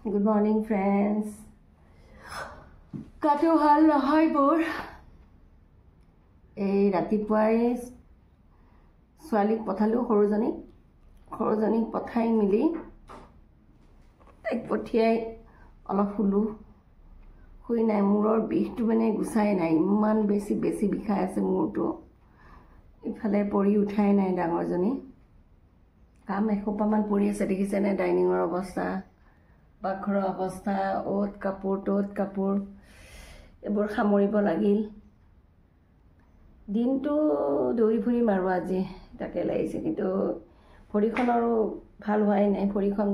Good morning, friends. Kato hal nahoy bor. Ei ratipuai swalik pothalu khorojanik pothai mili taik pothiai অলপ ফুলু হুই নাই মূৰৰ বিষটো মানে গুছাই নাই ইমান বেছি বিষাই আছে মূৰটো ইফালে পৰি উঠাই নাই ডাঙৰজনী কাম এখোপামান পৰি আছে দেখিছে নে ডাইনিংৰ অৱস্থা পাকঘৰৰ অৱস্থা ওত কাপোৰ এবোৰ সামৰিব লাগিল দিনটো দৌৰি ফুৰি মাৰো আজি তাকে লাগিছে কিন্তু ভৰিখনৰো ভাল হোৱাই নাই ভৰিখন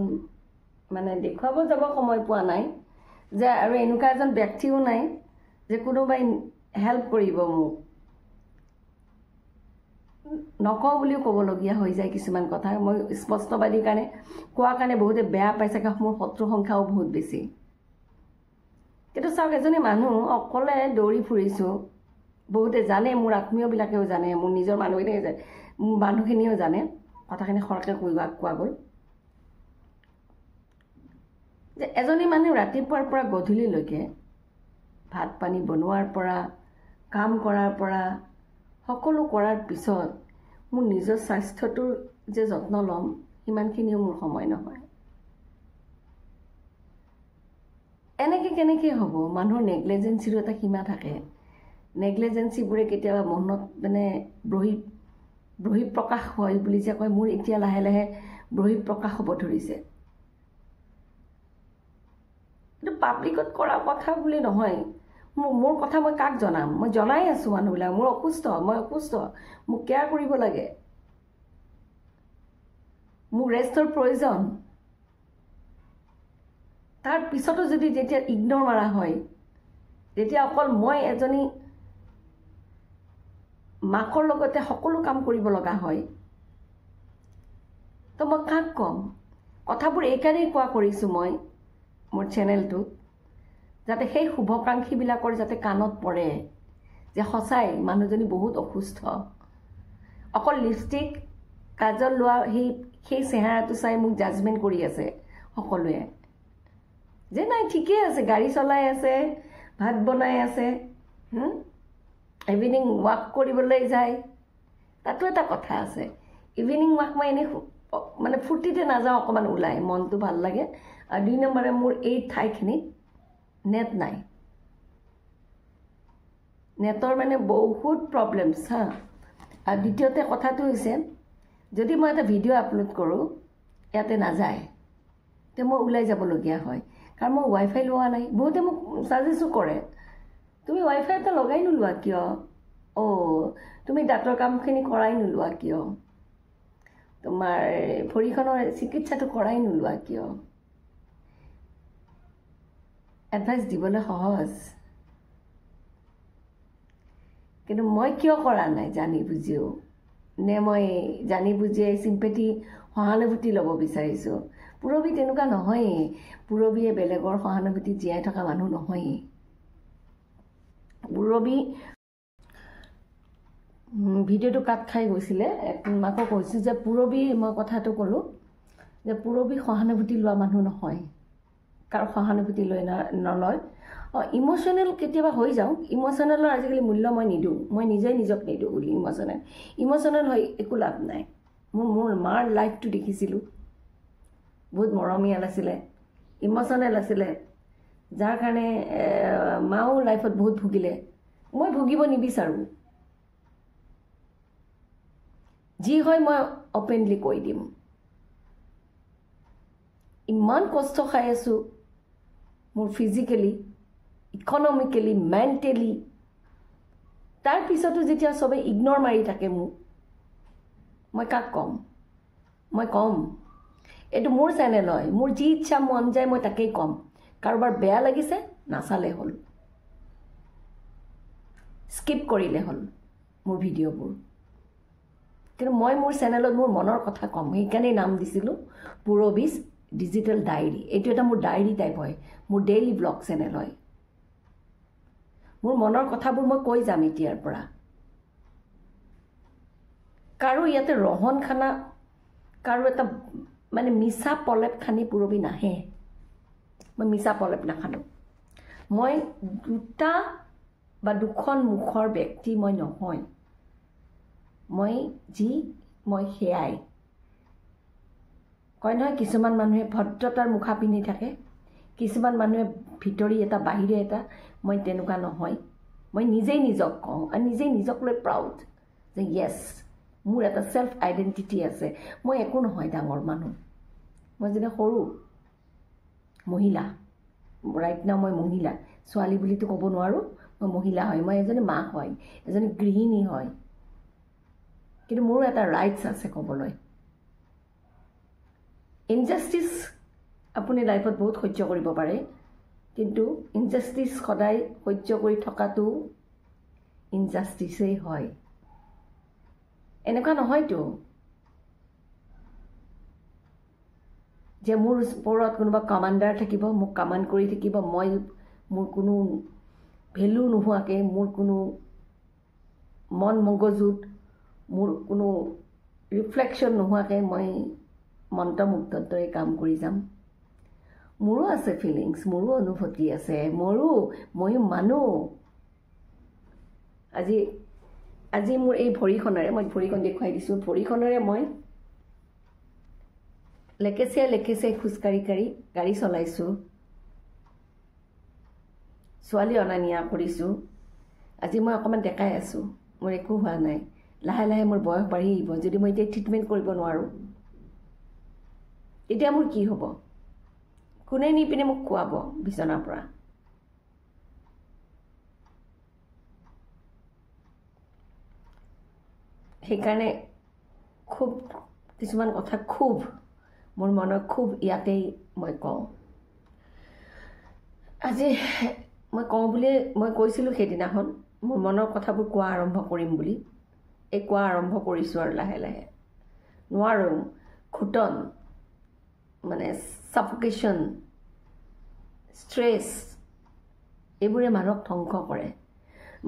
মানে দেখুৱাব যাব সময় পোৱা নাই যে আৰু এনেকুৱা এজন ব্যক্তিও নাই যে কোনোবাই হেল্প কৰিব মোক নকওঁ বুলিও ক'বলগীয়া হৈ যায় কিছুমান কথা মই স্পষ্টবাদীৰ কাৰণে কোৱাৰ কাৰণে বহুতে বেয়া পাইছে মোৰ শত্ৰু সংখ্যাও বহুত বেছি কিন্তু চাওক এজনী মানুহ অকলে দৌৰি ফুৰিছো বহুতে জানে মোৰ আত্মীয়বিলাকেও জানে মোৰ নিজৰ মানুহখিনিও জানে কথাখিনি খৰকে কোৱা গ'ল যে এজনী মানুহ ৰাতিপুৱাৰ পৰা গধূলিলৈকে ভাত পানী বনোৱাৰ পৰা কাম কৰাৰ পৰা সকলো কৰাৰ পিছত মোৰ নিজৰ স্বাস্থ্যটোৰ যে যত্ন লম ইমানখিনিও মোৰ সময় নহয় এনেকে কেনেকে হ'ব মানুহৰ নেগলিজেন্সিৰ এটা সীমা থাকে নেগলিজেন্সিবোৰে কেতিয়াবা মনত মানে বহি প্ৰকাশ হয় বুলি যে কয় মোৰ এতিয়া লাহে লাহে বহি প্ৰকাশ হ'ব ধৰিছে কিন্তু পাব্লিকত কৰা কথা বুলি নহয় মোৰ কথা মই কাক জনাম মই জনাই আছো মানুহবিলাক মই অসুস্থ মোক কেয়াৰ কৰিব লাগে মোক ৰেষ্টৰ প্ৰয়োজন তাৰ পিছতো যদি যেতিয়া ইগনোৰ মাৰা হয় তেতিয়া অকল মই এজনী মাকৰ লগতে সকলো কাম কৰিব লগা হয় তো মই কাক কম কথাবোৰ এইকাৰণেই কোৱা কৰিছো মই মোৰ চেনেলটোত যাতে সেই শুভকাংক্ষীবিলাকৰ যাতে কাণত পৰে যে সঁচাই মানুহজনী বহুত অসুস্থ অকল লিপষ্টিক কাজল লোৱা সেই চেহেৰাটো চাই মোক জাজমেণ্ট কৰি আছে সকলোৱে যে নাই ঠিকে আছে গাড়ী চলাই আছে ভাত বনাই আছে ইভিনিং ৱাক কৰিবলৈ যায় তাতো এটা কথা আছে ইভিনিং ৱাক মই এনে মানে ফুৰ্তিতে নাযাওঁ অকণমান ওলাই মনটো ভাল লাগে আৰু 2 নম্বৰে মোৰ এই ঠাইখিনিত নেট নাই নেটৰ মানে বহুত প্ৰব্লেমছ হা আৰু দ্বিতীয়তে কথাটো হৈছে যদি মই এটা ভিডিঅ' আপলোড কৰোঁ ইয়াতে নাযায় তে মই ওলাই যাবলগীয়া হয় কাৰণ মই ৱাইফাই লোৱা নাই বহুতে মোক ছাজেষ্টো কৰে তুমি ৱাইফাই এটা লগাই নোলোৱা কিয় তুমি দাঁতৰ কামখিনি কৰাই নোলোৱা কিয় তোমাৰ ভৰিখনৰ চিকিৎসাটো কৰাই নোলোৱা কিয় এডভাইচ দিবলৈ সহজ কিন্তু মই কিয় কৰা নাই জানি বুজিও নে মই জানি বুজিয়ে চিম্পেথি সহানুভূতি ল'ব বিচাৰিছোঁ পুৰবী তেনেকুৱা নহয়েই পুৰবীয়ে বেলেগৰ সহানুভূতি জীয়াই থকা মানুহ নহয়েই পুৰবী ভিডিঅ'টো কাট খাই গৈছিলে মাকো কৈছোঁ যে পুৰবী মই কথাটো ক'লোঁ যে পুৰবী সহানুভূতি লোৱা মানুহ নহয় কাৰো সহানুভূতি লৈ নলয় ইমোশ্যনেল কেতিয়াবা হৈ যাওঁ ইমোশ্যনেলৰ আজিকালি মূল্য মই নিদিওঁ মই নিজেই নিজক নিদিওঁ বুলি ইমোশ্যনেল হৈ একো লাভ নাই মোৰ মাৰ লাইফটো দেখিছিলোঁ বহুত মৰমীয়াল আছিলে ইমোশ্যনেল আছিলে যাৰ কাৰণে মাও লাইফত বহুত ভুগিলে মই ভুগিব নিবিচাৰোঁ যি হয় মই অপেনলি কৈ দিম ইমান কষ্ট খাই আছোঁ মোৰ ফিজিকেলি ইকনমিকেলি মেণ্টেলি তাৰ পিছতো যেতিয়া চবে ইগনোৰ মাৰি থাকে মোক মই কাক ক'ম মই ক'ম এইটো মোৰ চেনেল হয় মোৰ যি ইচ্ছা মন যায় মই তাকেই ক'ম কাৰোবাৰ বেয়া লাগিছে নাচালে হ'ল স্কিপ কৰিলে হ'ল মোৰ ভিডিঅ'বোৰ কিন্তু মই মোৰ চেনেলত মোৰ মনৰ কথা ক'ম সেইকাৰণেই নাম দিছিলোঁ পুৰবীজ ডিজিটেল ডায়েৰী এইটো এটা মোৰ ডায়েৰী টাইপ হয় মোৰ ডেইলি ব্লগ চেনেল হয় মোৰ মনৰ কথাবোৰ মই কৈ যাম এতিয়াৰ পৰা কাৰো ইয়াতে ৰহন খানা কাৰো এটা মানে মিছা পলেপ খানি পুৰবী নাহে মই মিছা পলেপ নাখালোঁ মই দুটা বা দুখন মুখৰ ব্যক্তি মই নহয় মই সেয়াই কয় নহয় কিছুমান মানুহে ভদ্ৰতাৰ মুখা পিন্ধি থাকে কিছুমান মানুহে ভিতৰি এটা বাহিৰে এটা মই তেনেকুৱা নহয় মই নিজেই নিজক কওঁ আৰু নিজেই নিজক লৈ প্ৰাউড যে য়েছ মোৰ এটা সেল্ফ আইডেন্টিটি আছে মই একো নহয় ডাঙৰ মানুহ মই যেনে সৰু মহিলা ৰাইট নাও মই মহিলা ছোৱালী বুলিতো ক'ব নোৱাৰোঁ মই মহিলা হয় মই এজনী মা হয় এজনী গৃহিণী হয় কিন্তু মোৰো এটা ৰাইটছ আছে ক'বলৈ ইনজাষ্টিস আপুনি লাইফত বহুত সহ্য কৰিব পাৰে কিন্তু ইনজাষ্টিস সদায় সহ্য কৰি থকাটো ইনজাষ্টিসেই হয় এনেকুৱা নহয়তো যে মোৰ ওপৰত কোনোবা কমাণ্ডাৰ থাকিব মোক কমাণ্ড কৰি থাকিব মই মোৰ কোনো ভেলু নোহোৱাকৈ মোৰ কোনো মন মগজুত মোৰ কোনো ৰিফ্লেকশ্যন নোহোৱাকৈ মই মন্ত্ৰমুগ্ধৰ দৰে কাম কৰি যাম মোৰো আছে ফিলিংছ মোৰো অনুভূতি আছে ময়ো মানুহ আজি মোৰ এই ভৰিখনেৰে মই ভৰিখন দেখুৱাই দিছোঁ ভৰিখনেৰে মই লেকেচে খোজকাঢ়ি গাড়ী চলাইছোঁ ছোৱালী অনা নিয়া কৰিছোঁ আজি মই অকণমান দেখাই আছোঁ মোৰ একো হোৱা নাই লাহে লাহে মোৰ বয়স বাঢ়ি আহিব যদি মই এতিয়া ট্ৰিটমেণ্ট কৰিব নোৱাৰোঁ এতিয়া মোৰ কি হ'ব কোনে নি পিনে মোক খুৱাব বিচনাৰ পৰা সেইকাৰণে খুব কিছুমান কথা খুব মোৰ মনৰ খুব ইয়াতেই মই কওঁ আজি মই কওঁ বুলি মই কৈছিলোঁ সেইদিনাখন মোৰ মনৰ কথাবোৰ কোৱা আৰম্ভ কৰিম বুলি এই কোৱা আৰম্ভ কৰিছোঁ আৰু লাহে লাহে নোৱাৰোঁ ঘুটন মানে সাফোকেশ্যন ষ্ট্ৰেছ এইবোৰে মানুহক ধ্বংস কৰে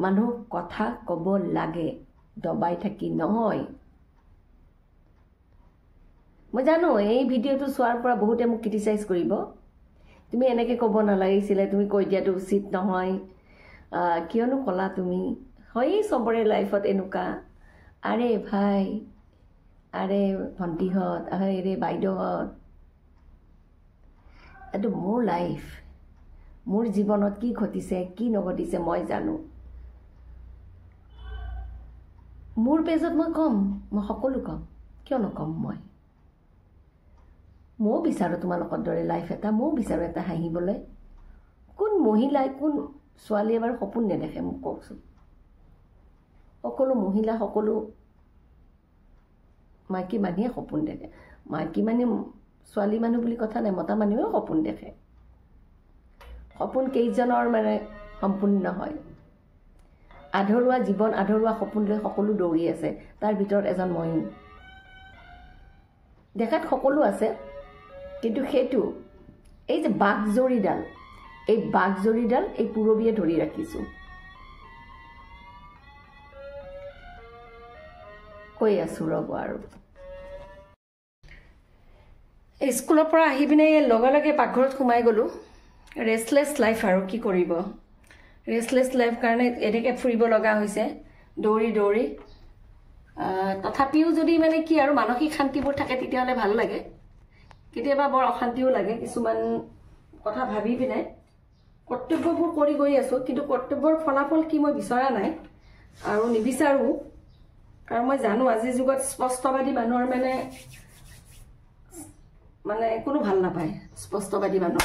মানুহ কথা ক'ব লাগে দবাই থাকি নহয় মই জানো এই ভিডিঅ'টো চোৱাৰ পৰা বহুতে মোক ক্ৰিটিচাইজ কৰিব তুমি এনেকৈ ক'ব নালাগিছিলে তুমি কৈ দিয়াটো উচিত নহয় কিয়নো ক'লা তুমি হয় চবৰে লাইফত এনেকুৱা আৰে ভাই আৰে ভণ্টিহঁত আৰে বাইদেউহঁত এইটো মোৰ লাইফ মোৰ জীৱনত কি ঘটিছে কি নঘটিছে মই জানো মোৰ পেজত মই কম মই সকলো কম কিয় নকম ময়ো বিচাৰোঁ তোমালোকৰ দৰে লাইফ এটা ময়ো বিচাৰোঁ এটা হাঁহিবলৈ কোন মহিলাই কোন ছোৱালীয়ে বাৰু সপোন নেদেখে মোক কওকচোন সকলো মহিলা সকলো মাইকী মানুহে সপোন দেখে মাইকী মানুহ ছোৱালী মানুহ বুলি কথা নাই মতা মানুহেও সপোন দেখে সপোন কেইজনৰ মানে সম্পূৰ্ণ হয় আধৰুৱা জীৱন আধৰুৱা সপোন লৈ সকলো দৌৰি আছে তাৰ ভিতৰত এজন ময়ো দেখাত সকলো আছে কিন্তু সেইটো এই যে বাঘজৰীডাল এই পুৰবিয়ে ধৰি ৰাখিছোঁ কৈ আছোঁ ৰ'ব আৰু স্কুলৰ পৰা আহি পিনে লগে লগে পাকঘৰত সোমাই গ'লোঁ ৰেষ্টলেছ লাইফ আৰু কি কৰিব ৰেষ্টলেছ লাইফ কাৰণে এনেকৈ ফুৰিব লগা হৈছে দৌৰি দৌৰি তথাপিও যদি মানে কি আৰু মানসিক শান্তিবোৰ থাকে তেতিয়াহ'লে ভাল লাগে কেতিয়াবা বৰ অশান্তিও লাগে কিছুমান কথা ভাবি পিনে কৰ্তব্যবোৰ কৰি গৈ আছোঁ কিন্তু কৰ্তব্যৰ ফলাফল কি মই বিচৰা নাই আৰু নিবিচাৰোঁ কাৰণ মই জানো আজিৰ যুগত স্পষ্টবাদী মানুহৰ মানে কোনো ভাল নাপায় স্পষ্টবাদী মানুহ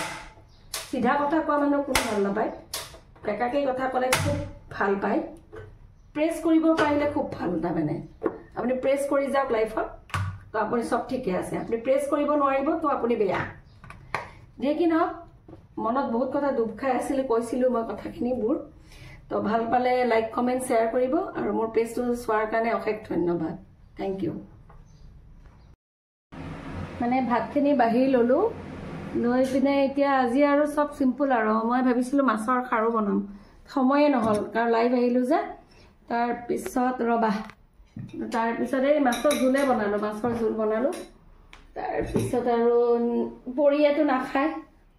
সিধা কথা কোৱা মানুহক কোনো ভাল নাপায় একাকেই কথা ক'লে খুব ভাল পায় প্ৰেছ কৰিব পাৰিলে খুব ভাল তাৰমানে আপুনি প্ৰেছ কৰি যাওক লাইফত তো আপুনি সব ঠিকে আছে আপুনি প্ৰেছ কৰিব নোৱাৰিব তো আপুনি বেয়া যে কি নহওক মনত বহুত কথা দুখ খাই আছিল কৈছিলোঁ মই কথাখিনিবোৰ তো ভাল পালে লাইক কমেণ্ট শ্বেয়াৰ কৰিব আৰু মোৰ পেজটো চোৱাৰ কাৰণে অশেষ ধন্যবাদ থেংক ইউ মানে ভাতখিনি বাঢ়ি ল'লোঁ লৈ পিনে এতিয়া আজি আৰু সব চিম্পল আৰু মই ভাবিছিলোঁ মাছৰ খাৰু বনাম সময়ে নহ'ল কাৰণ লাইভ আহিলোঁ যে তাৰপিছত ৰবা তাৰপিছত এই মাছৰ জোলে বনালোঁ মাছৰ জোল বনালোঁ তাৰপিছত আৰু পৰিয়াটো নাখায়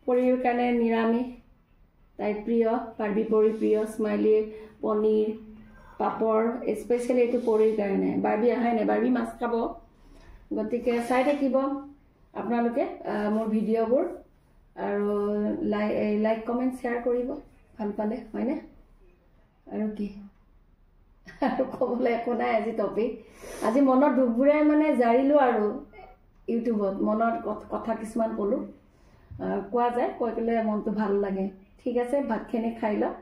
পৰীৰ কাৰণে নিৰামিষ তাইৰ প্ৰিয়, পাৰ্বী পৰী প্ৰিয়, স্মাইলী পনীৰ পাপৰ, স্পেচিয়েলি এইটো পৰীৰ কাৰণে। বাৰ্বী আহাই নাই, বাৰ্বী মাছ খাব, গতিকে চাই থাকিব আপোনালোকে মোৰ ভিডিঅ'বোৰ আৰু লাইক কমেণ্ট শ্বেয়াৰ কৰিব ভাল পালে, হয়নে? আৰু কি আৰু ক'বলৈ একো নাই। আজি টপিক, আজি মনৰ দুখবোৰে মানে জাৰিলোঁ আৰু ইউটিউবত মনৰ কথা কিছুমান ক'লোঁ, কোৱা যায়, কৈ পেলাই মনটো ভাল লাগে। ঠিক আছে, ভাতখিনি খাই লওক।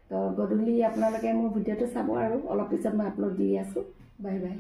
তো গধূলি আপোনালোকে মোৰ ভিডিঅ'টো চাব আৰু অলপ পিছত মই আপলোড দি আছোঁ। Bye bye.